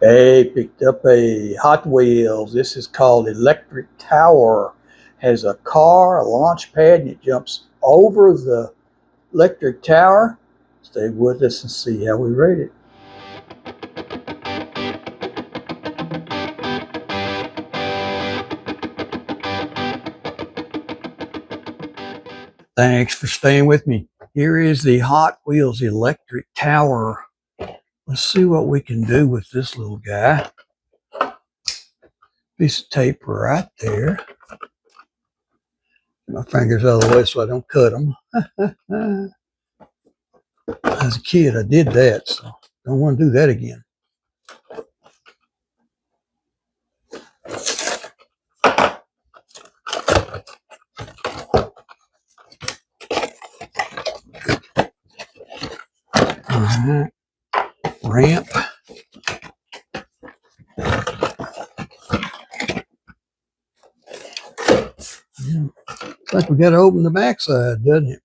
Hey, picked up a Hot Wheels. This is called Electric Tower. Has a car, a launch pad, and it jumps over the electric tower. Stay with us and see how we rate it. Thanks for staying with me. Here is the Hot Wheels Electric Tower. Let's see what we can do with this little guy. Piece of tape right there. My fingers out of the way so I don't cut them. As a kid, I did that, so don't want to do that again. All right, ramp. Yeah. Looks like we got to open the backside, doesn't it?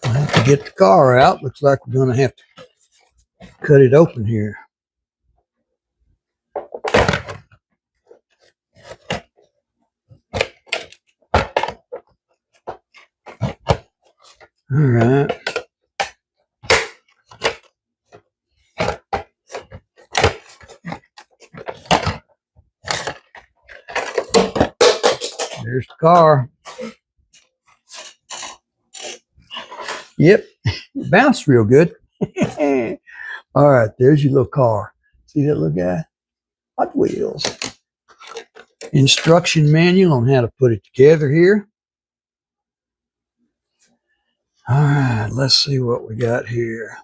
I have to get the car out. Looks like we're going to have to cut it open here. All right. There's the car. Yep, it bounced real good. All right, there's your little car. See that little guy? Hot Wheels. Instruction manual on how to put it together here. All right, let's see what we got here.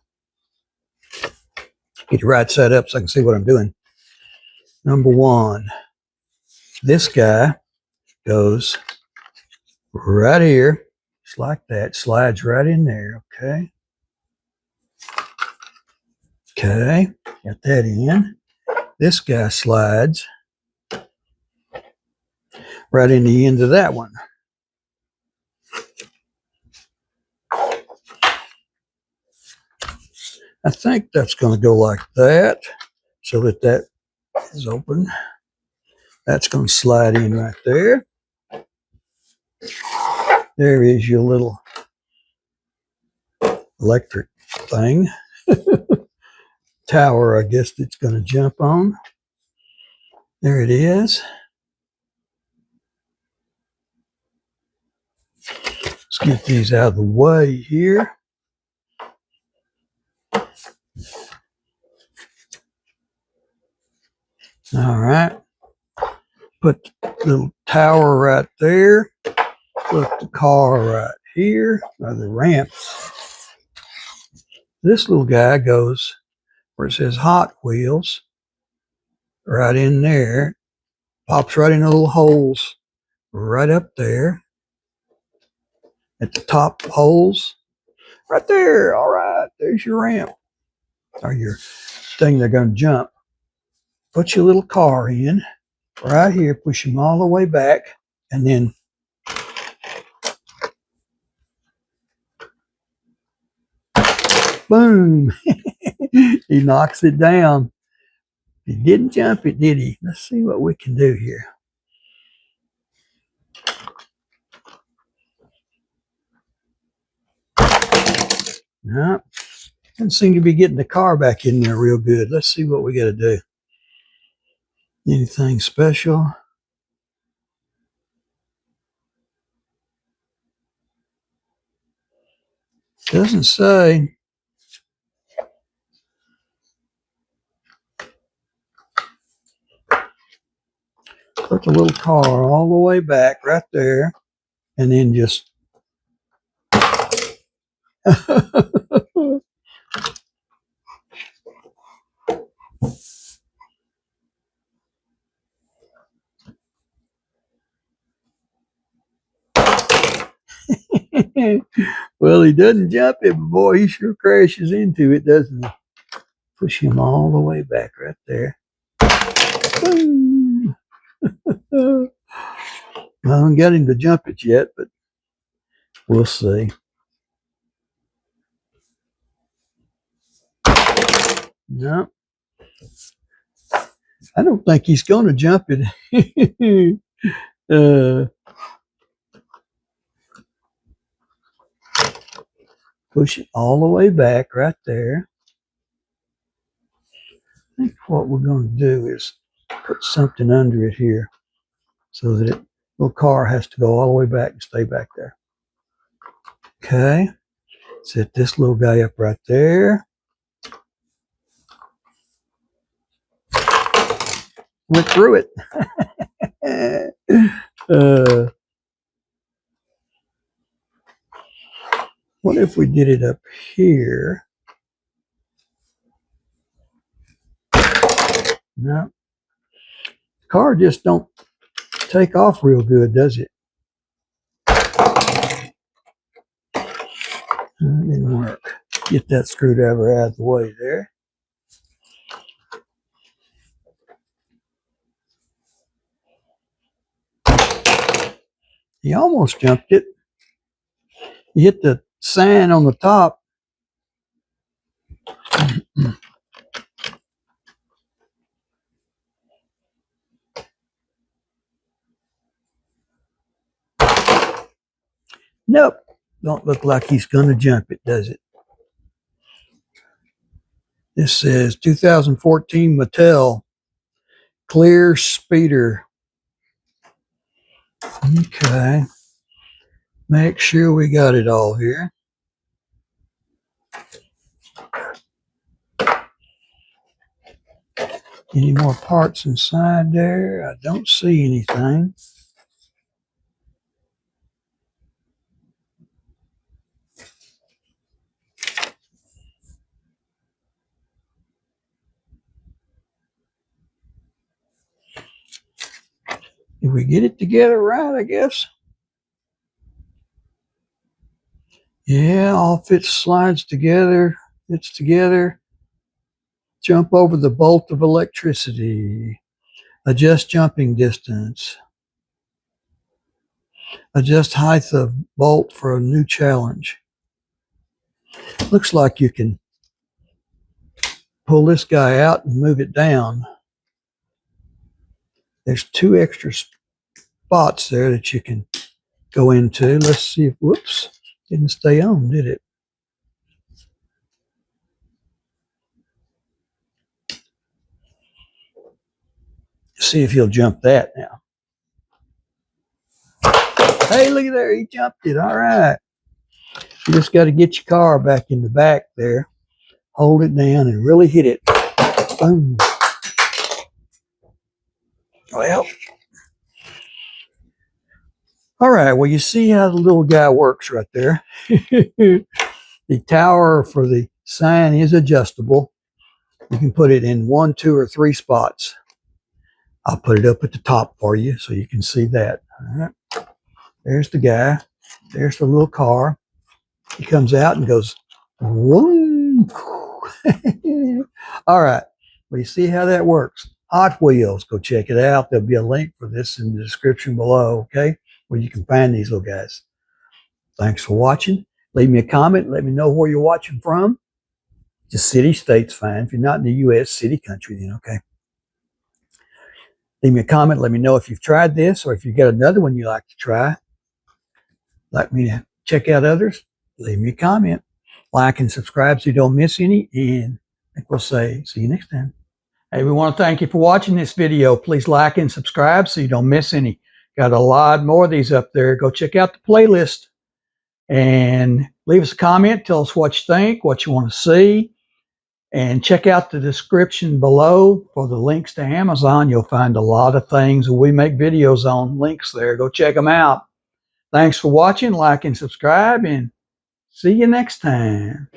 Get the right side up so I can see what I'm doing. Number one, this guy goes right here, just like that, slides right in there, okay? Okay, got that in. This guy slides right in the end of that one. I think that's going to go like that, so that that is open. That's going to slide in right there. There is your little electric thing. Tower, I guess it's going to jump on. There it is. Let's get these out of the way here. All right. Put the little tower right there. Put the car right here, or the ramp. This little guy goes where it says Hot Wheels, right in there. Pops right in the little holes right up there. At the top holes, right there. All right, there's your ramp, or your thing they're going to jump. Put your little car in right here, push them all the way back, and then boom, he knocks it down. He didn't jump it, did he? Let's see what we can do here. No, doesn't seem to be getting the car back in there real good. Let's see what we got to do. Anything special? Doesn't say. Put the little car all the way back right there, and then just well, Well, he doesn't jump it, but boy, he sure crashes into it, doesn't he? Push him all the way back right there. Boom. I haven't got him to jump it yet, but we'll see. No, I don't think he's going to jump it. Push it all the way back right there. I think what we're going to do is put something under it here so that the little car has to go all the way back and stay back there. Okay, set this little guy up right there. Went through it. What if we did it up here? No, the car just don't take off real good, does it? Didn't work. Get that screwdriver out of the way there. He almost jumped it. He hit the sign on the top. Nope. Don't look like he's going to jump it, does it? This says 2014 Mattel Clear Speeder. Okay. Make sure we got it all here. Any more parts inside there? I don't see anything. Did we get it together right, I guess? Yeah, all fits, slides together, fits together. Jump over the bolt of electricity. Adjust jumping distance. Adjust height of bolt for a new challenge. Looks like you can pull this guy out and move it down. There's 2 extra spots there that you can go into. Let's see if, whoops, didn't stay on, did it? See if he'll jump that now. Hey, look at there, he jumped it. All right. You just got to get your car back in the back there, hold it down, and really hit it. Boom. Well, all right. Well, you see how the little guy works right there. The tower for the sign is adjustable. You can put it in 1, 2, or 3 spots. I'll put it up at the top for you so you can see that. All right. There's the guy. There's the little car. He comes out and goes, whoom. All right. Well, you see how that works. Hot Wheels. Go check it out. There'll be a link for this in the description below, okay, where you can find these little guys. Thanks for watching. Leave me a comment. Let me know where you're watching from. Just city, state's fine. If you're not in the U.S., city, country, then okay. Leave me a comment. Let me know if you've tried this or if you've got another one you like to try. Like me to check out others, leave me a comment. Like and subscribe so you don't miss any. And I think we'll say, see you next time. Hey, we want to thank you for watching this video. Please like and subscribe so you don't miss any. Got a lot more of these up there. Go check out the playlist and leave us a comment. Tell us what you think, what you want to see. And check out the description below for the links to Amazon. You'll find a lot of things we make videos on, links there. Go check them out. Thanks for watching. Like and subscribe, and see you next time.